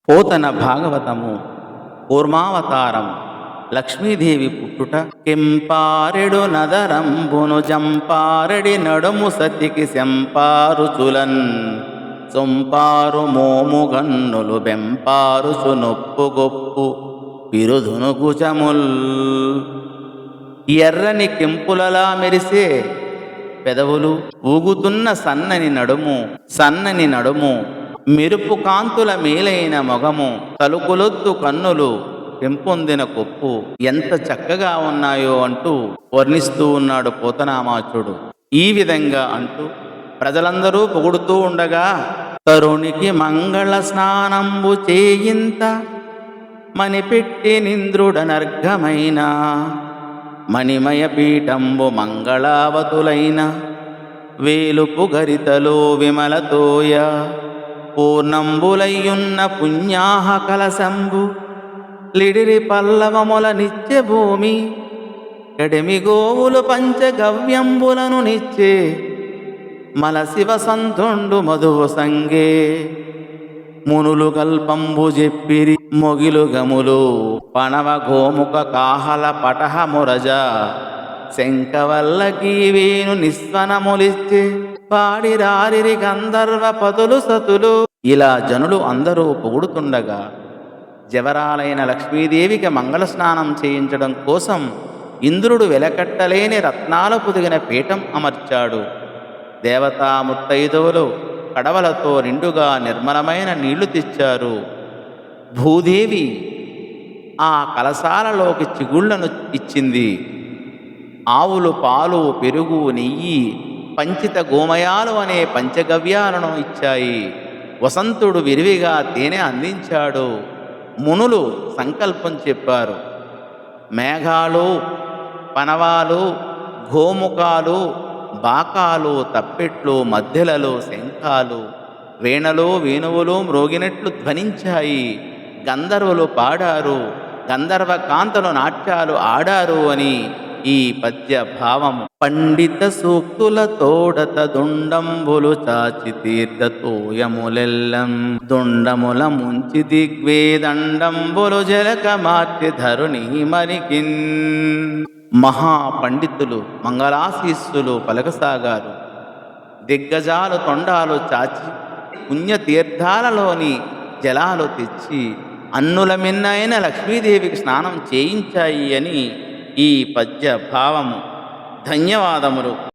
పోతన భాగవతము కూర్మావతారం లక్ష్మీదేవి పుట్టుట కెంపారెడు నదరంబును జంపారెడి నడుము సతికి శంపారుచులన్ సొంపారు మోముగన్నులు బెంపారుచు నొప్పు గొప్పు పిరుదును గుచముల్ ఎర్రని కెంపులలా మెరిసే పెదవులు ఊగుతున్న సన్నని నడుము మెరుపు కాంతుల మేలైన మొగము తలుకులొద్దు కన్నులు పెంపొందిన కొప్పు ఎంత చక్కగా ఉన్నాయో అంటూ వర్ణిస్తూ ఉన్నాడు పోతనామాచుడు. ఈ విధంగా అంటూ ప్రజలందరూ పొగుడుతూ ఉండగా తరుణికి మంగళ స్నానంబు చేయింత మణిపెట్టి నింద్రుడనర్ఘమైన మణిమయ పీఠంబు మంగళావతులైన వేలుపు గరితలో విమలతోయ పూర్ణంబులయ్యున్న పుణ్యాహ కలశంబు లిడిరి పల్లవముల నిత్య భూమి ఎడమి గోవులు పంచగవ్యంబులను నిచ్చే మల శివ సంతుండు మధువు సంగే మునులు కల్పంబు చెప్పిరి మొగిలు గములు పణవ గోముఖ కాహల పటహ మురజ శంఖవల్లకీ వేణు నిస్వనములిచ్చే పాడిరారిరి గంధర్వ పతులు సతులు. ఇలా జనులు అందరూ పొగుడుతుండగా జవరాలైన లక్ష్మీదేవికి మంగళ స్నానం చేయించడం కోసం ఇంద్రుడు వెలకట్టలేని రత్నాలు పొదిగిన పీఠం అమర్చాడు. దేవతా ముత్తైదువులు కడవలతో నిండుగా నిర్మలమైన నీళ్లు తెచ్చారు. భూదేవి ఆ కలశాలలోకి చిగుళ్లను ఇచ్చింది. ఆవులు పాలు పెరుగు నెయ్యి పంచిత గోమయాలు అనే పంచగవ్యాలను ఇచ్చాయి. వసంతుడు విరివిగా తేనె అందించాడు. మునులు సంకల్పం చెప్పారు. మేఘాలు పనవాలు గోముఖాలు బాకాలు తప్పెట్లు మధ్యలలో శంఖాలు వీణలు వేణువులు మ్రోగినట్లు ధ్వనించాయి. గంధర్వులు పాడారు. గంధర్వ కాంతలు నాట్యాలు ఆడారు అని ఈ పద్య భావము. పండిత సూక్తుల తోడత దుండంబులు చాచి తీర్థతోయములెల్లం దుండముల ముంచి దిగ్వేదండంబులు జలక మార్చి ధరుని మరికిన్. మహాపండితులు మంగళాశీస్సులు పలకసాగారు. దిగ్గజాలు తొండాలు చాచి పుణ్యతీర్థాలలోని జలాలు తెచ్చి అన్నుల మిన్నైన లక్ష్మీదేవికి స్నానం చేయించాయి అని ఈ పద్య భావము. ధన్యవాదములు.